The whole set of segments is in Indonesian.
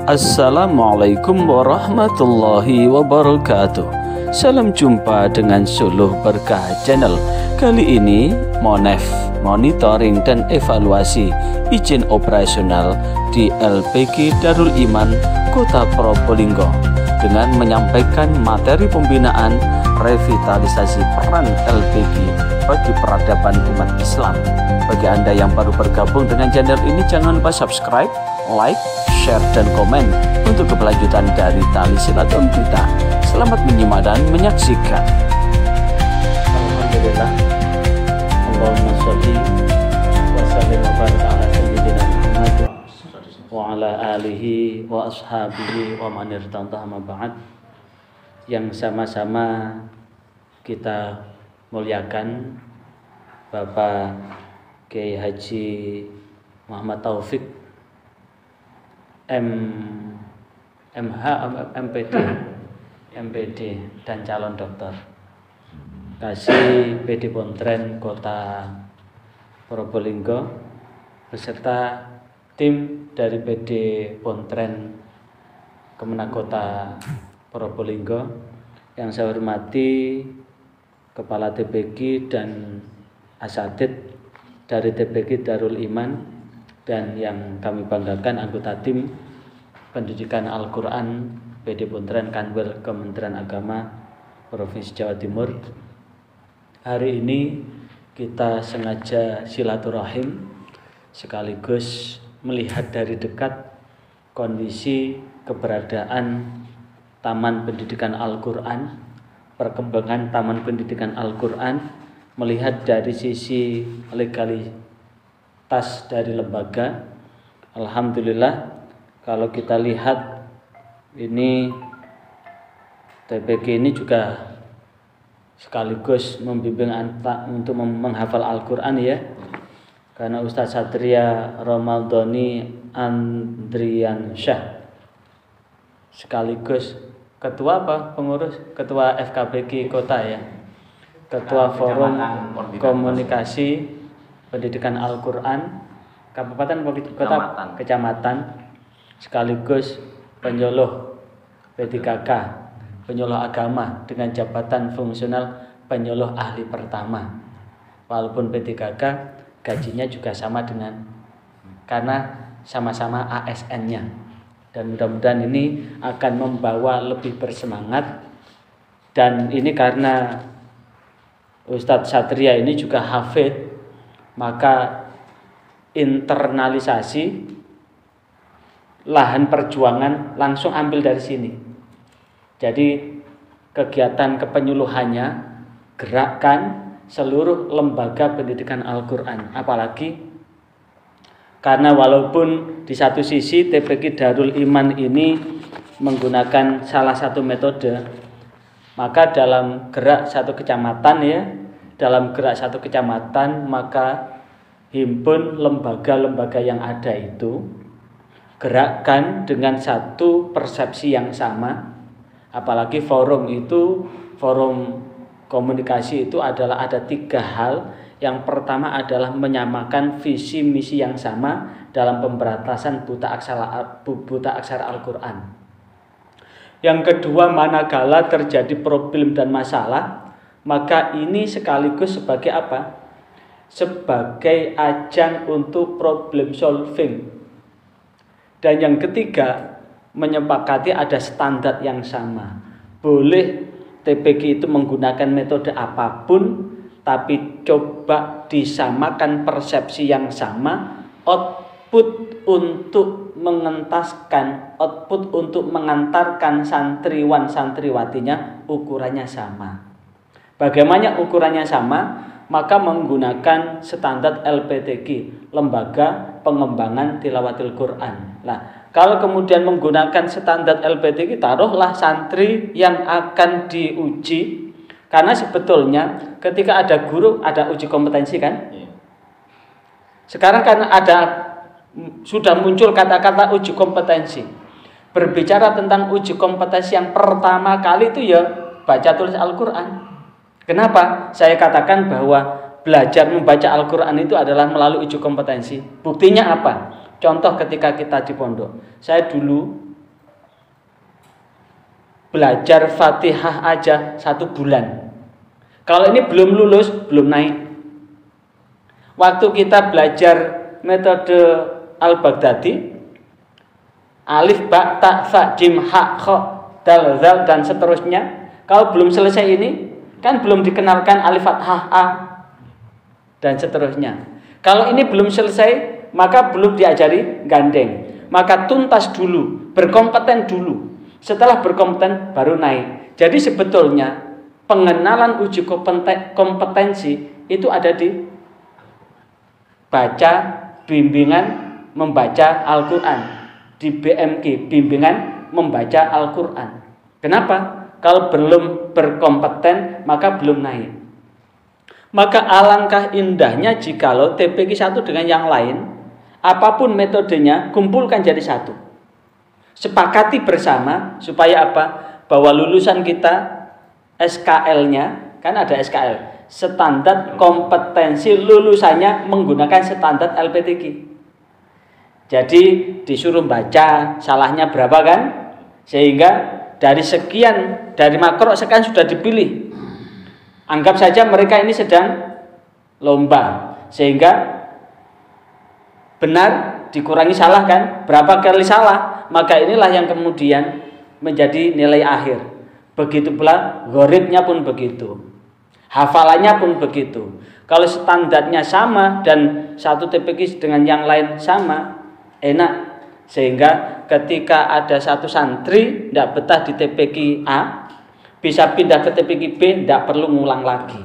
Assalamualaikum warahmatullahi wabarakatuh. Salam jumpa dengan Suluh Berkah Channel. Kali ini Monef, monitoring dan evaluasi izin operasional di LPG Darul Iman Kota Probolinggo dengan menyampaikan materi pembinaan revitalisasi peran LPG bagi peradaban umat Islam. Bagi Anda yang baru bergabung dengan channel ini, jangan lupa subscribe, like, share, dan komen untuk keberlanjutan dari tali silaturahmi kita. Selamat menyimak dan menyaksikan. Alhamdulillah. Allahumma sholli wa sallim wa barik ala sayyidina Muhammad wa ala alihi wa ashabihi wa man irtadah ma ba'd. Yang sama-sama kita muliakan Bapak Kiai Haji Muhammad Taufik MH, MPD dan calon dokter Kasih PD Pontren Kota Probolinggo beserta tim dari PD Pontren Kemenang Kota Probolinggo yang saya hormati Kepala TPG dan Asatid dari TPG Darul Iman, dan yang kami banggakan anggota tim pendidikan Al-Quran PD Pontren Kanwil Kementerian Agama Provinsi Jawa Timur. Hari ini kita sengaja silaturahim sekaligus melihat dari dekat kondisi keberadaan Taman Pendidikan Al-Quran, perkembangan Taman Pendidikan Al-Quran, melihat dari sisi legalitas dari lembaga. Alhamdulillah, kalau kita lihat ini TPG ini juga sekaligus membimbing untuk menghafal Al-Quran ya, karena Ustadz Satria Romaldoni Andrian Syah sekaligus ketua pengurus ketua FKBG kota ya, ketua forum komunikasi pendidikan Al-Quran kabupaten kota kecamatan, sekaligus penyuluh P3K, penyuluh agama dengan jabatan fungsional penyuluh ahli pertama. Walaupun P3K gajinya juga sama dengan, karena sama-sama ASN-nya. Dan mudah-mudahan ini akan membawa lebih bersemangat. Dan ini karena Ustadz Satria ini juga hafid, maka internalisasi lahan perjuangan langsung ambil dari sini. Jadi kegiatan kepenyuluhannya gerakkan seluruh lembaga pendidikan Al-Quran. Apalagi karena walaupun di satu sisi TPG Darul Iman ini menggunakan salah satu metode, maka dalam gerak satu kecamatan maka himpun lembaga-lembaga yang ada itu gerakkan dengan satu persepsi yang sama. Apalagi forum komunikasi itu adalah ada 3 hal. Yang pertama adalah menyamakan visi misi yang sama dalam pemberantasan buta aksara Al-Quran. Yang kedua, manakala terjadi problem dan masalah, maka ini sekaligus sebagai apa? Sebagai ajang untuk problem solving. Dan yang ketiga, menyepakati ada standar yang sama. Boleh TPG itu menggunakan metode apapun, tapi coba disamakan persepsi yang sama, output untuk mengentaskan, output untuk mengantarkan santriwan-santriwatinya ukurannya sama. Bagaimana ukurannya sama? Maka menggunakan standar LPTQ, Lembaga Pengembangan Tilawatil Quran. Nah, kalau kemudian menggunakan standar LPTQ, taruhlah santri yang akan diuji. Karena sebetulnya ketika ada guru ada uji kompetensi kan? Sekarang karena sudah muncul kata-kata uji kompetensi. Berbicara tentang uji kompetensi yang pertama kali itu ya baca tulis Al-Quran. Kenapa? Saya katakan bahwa belajar membaca Al-Quran itu adalah melalui uji kompetensi. Buktinya apa? Contoh ketika kita di pondok. Saya dulu belajar Fatihah aja 1 bulan. Kalau ini belum lulus, belum naik. Waktu kita belajar metode Al-Baghdadi, alif, ba, ta, fa, jim, ha, kha, dal, zal, dan seterusnya, kalau belum selesai ini, kan belum dikenalkan alif, fathah, a, dan seterusnya. Kalau ini belum selesai, maka belum diajari gandeng. Maka tuntas dulu, berkompeten dulu. Setelah berkompeten, baru naik. Jadi sebetulnya, pengenalan uji kompetensi itu ada di baca bimbingan membaca Al-Quran, di BMK, bimbingan membaca Al-Quran. Kenapa? Kalau belum berkompeten maka belum naik. Maka alangkah indahnya jikalau TPQ 1 dengan yang lain, apapun metodenya, kumpulkan jadi satu. Sepakati bersama supaya apa? Bahwa lulusan kita SKL-nya, kan ada SKL, standar kompetensi lulusannya menggunakan standar LPTQ. Jadi disuruh baca, salahnya berapa kan? Sehingga dari sekian, dari makro sekian sudah dipilih. Anggap saja mereka ini sedang lomba, sehingga benar dikurangi salah kan? Berapa kali salah? Maka inilah yang kemudian menjadi nilai akhir. Begitu pula gharibnya pun begitu, hafalannya pun begitu. Kalau standarnya sama dan satu TPQ dengan yang lain sama, enak. Sehingga ketika ada satu santri tidak betah di TPQ A, bisa pindah ke TPQ B, tidak perlu ngulang lagi.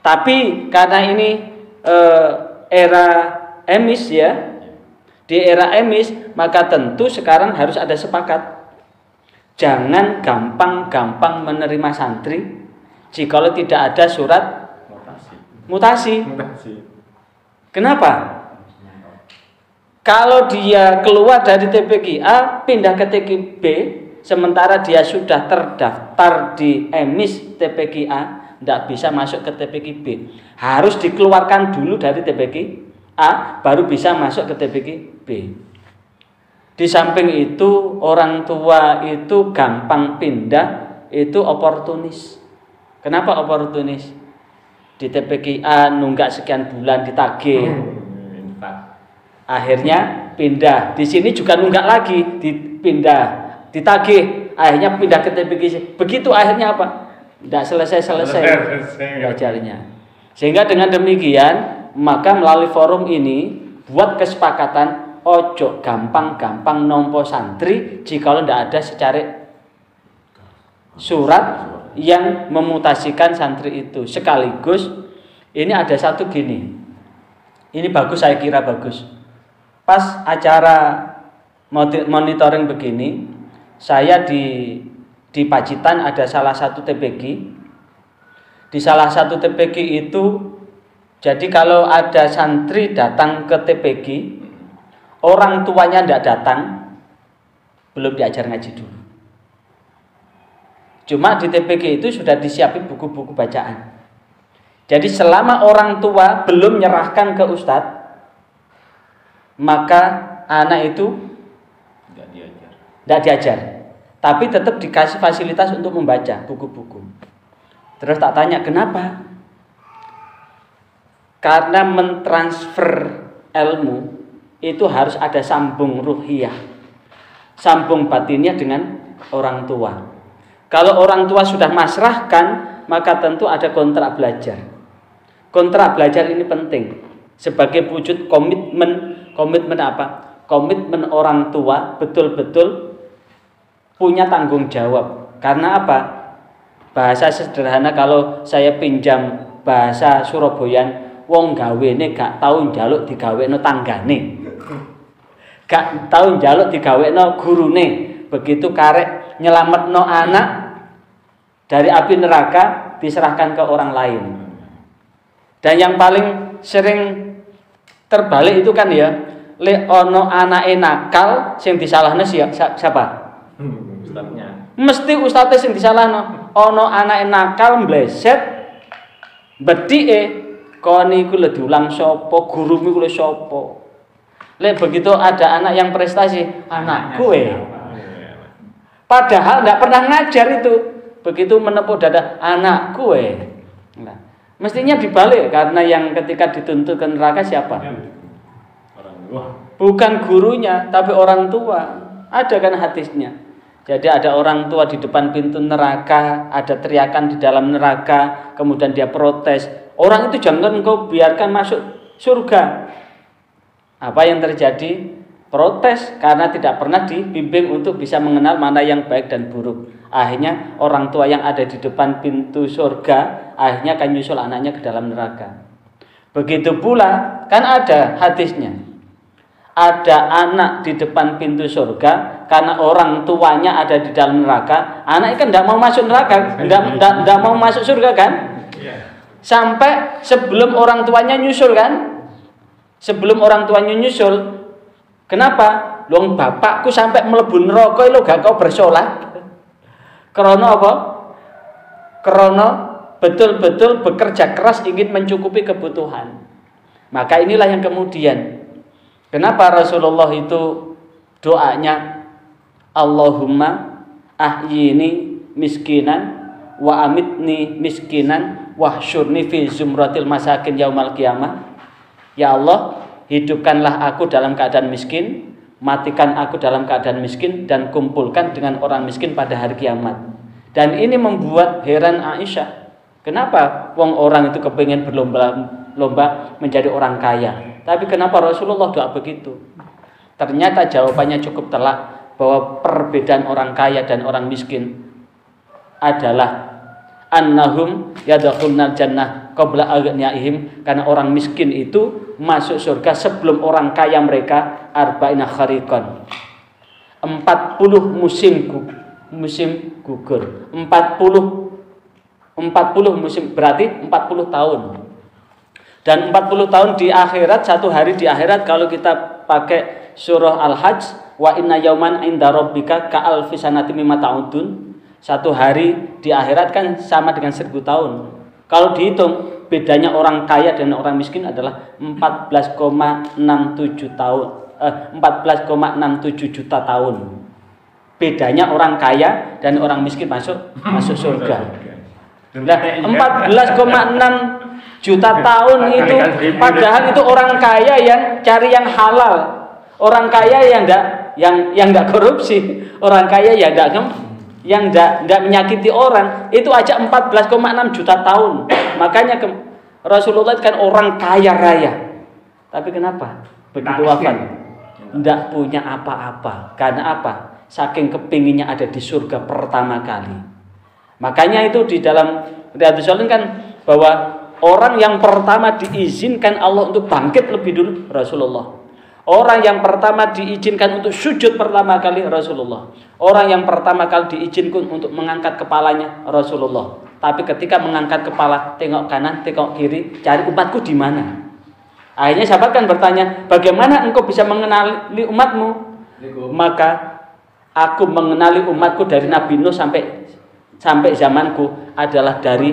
Tapi karena ini era emis ya, di era emis, maka tentu sekarang harus ada sepakat. Jangan gampang-gampang menerima santri jikalau tidak ada surat mutasi. Kenapa? Kalau dia keluar dari TPQ A pindah ke TPQ B, sementara dia sudah terdaftar di emis TPQ A, tidak bisa masuk ke TPQ B. Harus dikeluarkan dulu dari TPQ A, baru bisa masuk ke TPQ B. Di samping itu, orang tua itu gampang pindah, itu oportunis. Kenapa oportunis? Di TPQ A nunggak sekian bulan ditagih, akhirnya pindah. Di sini juga nunggak lagi, dipindah, ditagih, akhirnya pindah ke TPQ C. Begitu akhirnya apa? Tidak selesai belajarnya. Sehingga dengan demikian, maka melalui forum ini buat kesepakatan, ojo gampang-gampang nompo santri jikalau tidak ada secara surat yang memutasikan santri itu. Sekaligus ini ada satu gini, ini bagus, saya kira bagus. Pas acara monitoring begini, saya di Pacitan ada salah satu TPQ. Di salah satu TPQ itu, jadi kalau ada santri datang ke TPQ, orang tuanya tidak datang, belum diajar ngaji dulu. Cuma di TPQ itu sudah disiapin buku-buku bacaan. Jadi selama orang tua belum menyerahkan ke ustadz, maka anak itu tidak diajar. Tapi tetap dikasih fasilitas untuk membaca buku-buku. Terus tak tanya kenapa? Karena mentransfer ilmu itu harus ada sambung ruhiyah, sambung batinnya dengan orang tua. Kalau orang tua sudah masrahkan, maka tentu ada kontrak belajar. Kontrak belajar ini penting sebagai wujud komitmen apa? Komitmen orang tua betul-betul punya tanggung jawab. Karena apa? Bahasa sederhana, kalau saya pinjam bahasa Surabayaan, wong gawene gak tau njaluk digawekno tanggane, gak tau njaluk digawekno gurune. Begitu karek nyelametno anak dari api neraka diserahkan ke orang lain. Dan yang paling sering terbalik itu kan ya, le ono anake nakal sing disalahno siapa? Ustadznya. Mesti ustadze sing disalahno. Ono anake nakal mbleset bedike kon iku le diulang sapa, gurumu iku le sapa. Lek begitu ada anak yang prestasi, anak kowe. Padahal tidak pernah ngajar itu. Begitu menepuk dada, anakku Nah, mestinya dibalik, karena yang ketika dituntut ke neraka siapa? Orang tua. Bukan gurunya, tapi orang tua. Ada kan hadisnya. Jadi ada orang tua di depan pintu neraka, ada teriakan di dalam neraka, kemudian dia protes. Orang itu jangan engkau biarkan masuk surga. Apa yang terjadi? Protes karena tidak pernah dibimbing untuk bisa mengenal mana yang baik dan buruk. Akhirnya orang tua yang ada di depan pintu surga akhirnya akan nyusul anaknya ke dalam neraka. Begitu pula kan ada hadisnya. Ada anak di depan pintu surga karena orang tuanya ada di dalam neraka. Anaknya kan tidak mau masuk neraka, tidak mau masuk surga kan? Sampai sebelum orang tuanya nyusul kan? Sebelum orang tuanya nyusul. Kenapa? Long bapakku sampai mlebu neraka lho gak kau bersolat. Karena apa? Karena betul-betul bekerja keras ingin mencukupi kebutuhan. Maka inilah yang kemudian kenapa Rasulullah itu doanya Allahumma ahyini miskinan wa amitni miskinan wahsyurni fi zumratil masakin yaumal qiyamah. Ya Allah, hidupkanlah aku dalam keadaan miskin, matikan aku dalam keadaan miskin, dan kumpulkan dengan orang miskin pada hari kiamat. Dan ini membuat heran Aisyah. Kenapa orang itu kepingin berlomba-lomba menjadi orang kaya? Tapi kenapa Rasulullah doa begitu? Ternyata jawabannya cukup telak, bahwa perbedaan orang kaya dan orang miskin adalah annahum yadkhulunal jannah qabla aghniyaihim, karena orang miskin itu masuk surga sebelum orang kaya mereka arba'ina khariqan, 40 musim gugur, 40 musim, berarti 40 tahun. Dan 40 tahun di akhirat, satu hari di akhirat kalau kita pakai surah Al-Hajj, wa inna yauman inda rabbika ka'alfi sanati mimma ta'udun. Satu hari di akhirat kan sama dengan 1000 tahun. Kalau dihitung bedanya orang kaya dan orang miskin adalah 14,67 tahun. 14,67 juta tahun. Bedanya orang kaya dan orang miskin masuk surga. Nah, 14,6 juta tahun itu padahal itu orang kaya yang cari yang halal. Orang kaya yang enggak korupsi, orang kaya yang enggak menyakiti orang, itu aja 14,6 juta tahun. Makanya Rasulullah kan orang kaya raya. Tapi kenapa? Begitu wafat enggak punya apa-apa. Karena apa? Saking kepinginnya ada di surga pertama kali. Makanya itu di dalam Riyadhus Shalihin kan bahwa orang yang pertama diizinkan Allah untuk bangkit lebih dulu Rasulullah. Orang yang pertama diizinkan untuk sujud pertama kali Rasulullah. Orang yang pertama kali diizinkan untuk mengangkat kepalanya Rasulullah. Tapi ketika mengangkat kepala, tengok kanan, tengok kiri, cari umatku di mana. Akhirnya sahabat kan bertanya, bagaimana engkau bisa mengenali umatmu? Maka aku mengenali umatku dari Nabi Nuh sampai zamanku adalah dari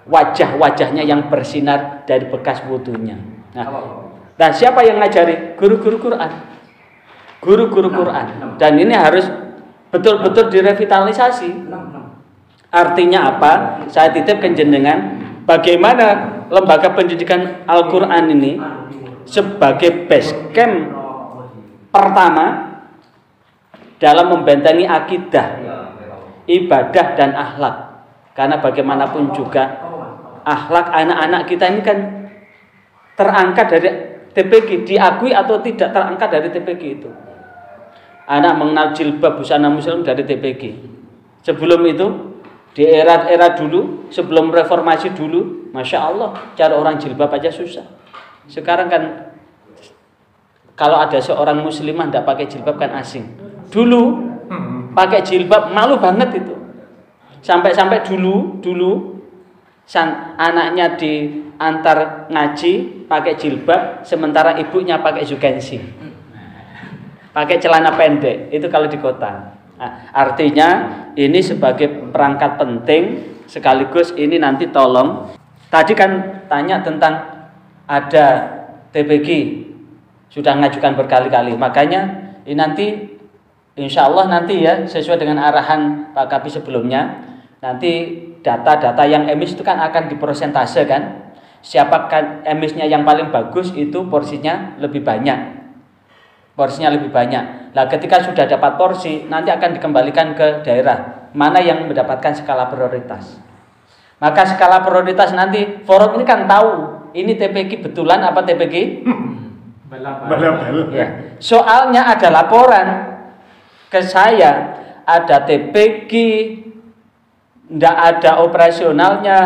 wajah-wajahnya yang bersinar dari bekas wudunya. Nah, siapa yang ngajari? Guru-guru Quran. Guru-guru Quran. Dan ini harus betul-betul direvitalisasi. Artinya apa? Saya titipkan jenengan bagaimana lembaga pendidikan Al-Quran ini sebagai base camp pertama dalam membentengi akidah, ibadah dan akhlak. Karena bagaimanapun juga akhlak anak-anak kita ini kan terangkat dari TPQ, diakui atau tidak terangkat dari TPQ itu. Anak mengenal jilbab busana muslim dari TPQ. Sebelum itu, di era dulu, sebelum reformasi dulu, Masya Allah, cara orang jilbab aja susah. Sekarang kan, kalau ada seorang muslimah tidak pakai jilbab kan asing. Dulu, pakai jilbab malu banget itu. Sampai-sampai dulu anaknya diantar ngaji pakai jilbab, sementara ibunya pakai zugensi, pakai celana pendek. Itu kalau di kota. Nah, artinya ini sebagai perangkat penting, sekaligus ini nanti tolong. Tadi kan tanya tentang ada TPQ, sudah ngajukan berkali-kali. Makanya ini nanti Insya Allah nanti ya sesuai dengan arahan Pak Kapi sebelumnya, nanti data-data yang emis itu kan akan dipersentase kan. Siapa kan emisnya yang paling bagus itu porsinya lebih banyak. Porsinya lebih banyak. Nah, ketika sudah dapat porsi, nanti akan dikembalikan ke daerah mana yang mendapatkan skala prioritas. Maka skala prioritas nanti forum ini kan tahu ini TPQ betulan apa TPQ? Bala-bala. Ya. Soalnya ada laporan ke saya, ada TPQ, ndak ada operasionalnya,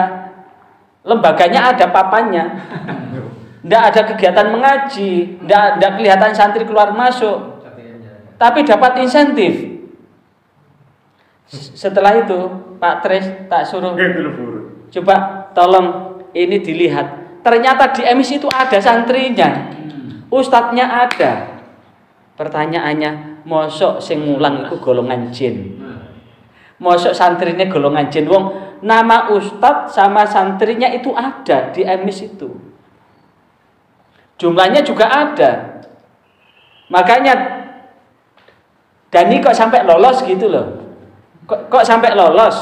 lembaganya ada papannya, ndak ada kegiatan mengaji, ndak kelihatan santri keluar masuk, tapi dapat insentif. Setelah itu Pak Tris tak suruh, coba tolong ini dilihat, ternyata di emisi itu ada santrinya, ustadznya ada. Pertanyaannya, mosok sing mulang itu golongan jin, mosok santrinya golongan jin. Wong nama ustadz sama santrinya itu ada di emis itu, jumlahnya juga ada. Makanya Dani kok sampai lolos gitu loh, kok sampai lolos,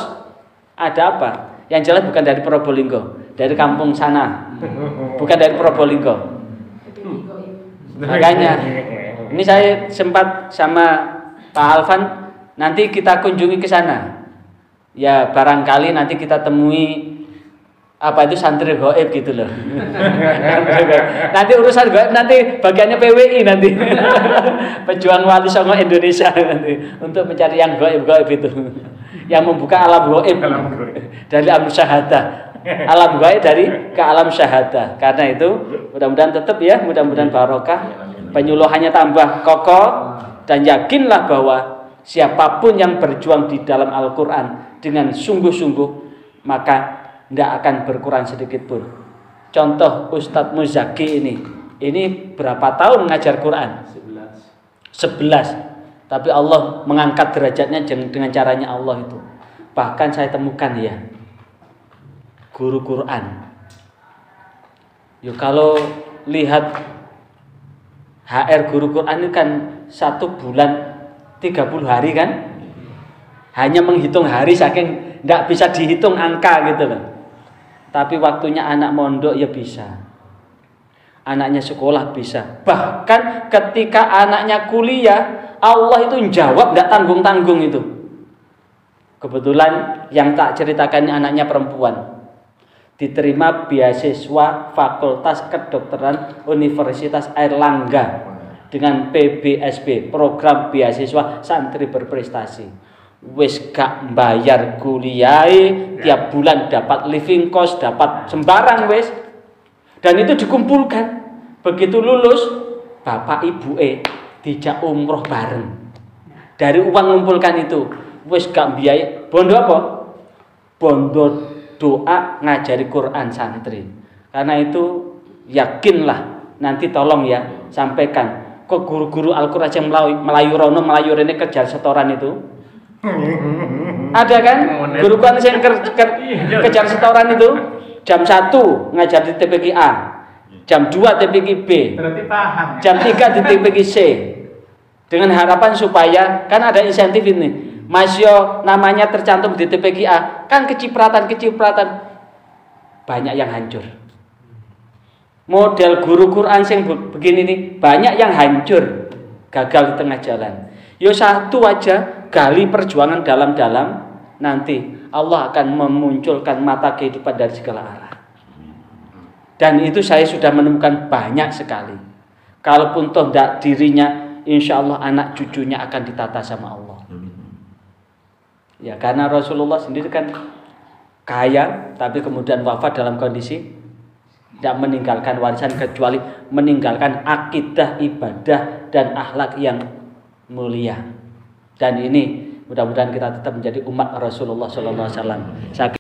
ada apa? Yang jelas bukan dari Probolinggo, dari kampung sana, bukan dari Probolinggo. Makanya ini saya sempat sama Pak Alvan, nanti kita kunjungi ke sana. Ya barangkali nanti kita temui apa itu santri gaib gitu loh. Nanti urusan gaib nanti bagiannya PWI nanti. Pejuang Wali Songo Indonesia nanti untuk mencari yang gaib-gaib itu. Yang membuka alam gaib dari alam syahadah. Alam gaib dari ke alam syahadah. Karena itu mudah-mudahan tetap ya, mudah-mudahan barokah. Penyuluhannya tambah kokoh dan yakinlah bahwa siapapun yang berjuang di dalam Al-Quran dengan sungguh-sungguh maka tidak akan berkurang sedikit pun. Contoh Ustadz Muzaki ini berapa tahun mengajar Quran? 11. Tapi Allah mengangkat derajatnya dengan caranya Allah itu. Bahkan saya temukan ya guru Quran. Yuk kalau lihat HR guru Quran itu kan 1 bulan 30 hari kan, hanya menghitung hari saking tidak bisa dihitung angka gitu loh. Tapi waktunya anak mondok ya bisa, anaknya sekolah bisa, bahkan ketika anaknya kuliah Allah itu jawab tidak tanggung-tanggung itu. Kebetulan yang tak ceritakan anaknya perempuan, diterima beasiswa Fakultas Kedokteran Universitas Airlangga dengan PBSB, program beasiswa santri berprestasi. Wis gak bayar kuliah, tiap bulan dapat living cost, dapat sembarang wis. Dan itu dikumpulkan. Begitu lulus, bapak ibu dijak umroh bareng. Dari uang ngumpulkan itu, wis gak biaya. Bondo apa? Bondo doa ngajari Quran santri. Karena itu yakinlah, nanti tolong ya sampaikan. Kok guru-guru Al-Quran yang Melayu Rono, Melayu Rene kejar setoran itu? Ada kan? Guru Quran yang kejar setoran itu jam 1 ngajar di TPQ A, jam 2 TPQ B, berarti paham. jam 3 di TPQ C. Dengan harapan supaya kan ada insentif ini. Mas Yo namanya tercantum di TPQ A, kan kecipratan banyak yang hancur. Model guru Quran yang begini nih banyak yang hancur, gagal di tengah jalan. Yo satu aja gali perjuangan dalam-dalam, nanti Allah akan memunculkan mata kehidupan dari segala arah. Dan itu saya sudah menemukan banyak sekali. Kalaupun toh tidak dirinya, insya Allah anak cucunya akan ditata sama Allah. Ya karena Rasulullah sendiri kan kaya, tapi kemudian wafat dalam kondisi tidak meninggalkan warisan kecuali meninggalkan akidah, ibadah dan akhlak yang mulia. Dan ini mudah-mudahan kita tetap menjadi umat Rasulullah SAW.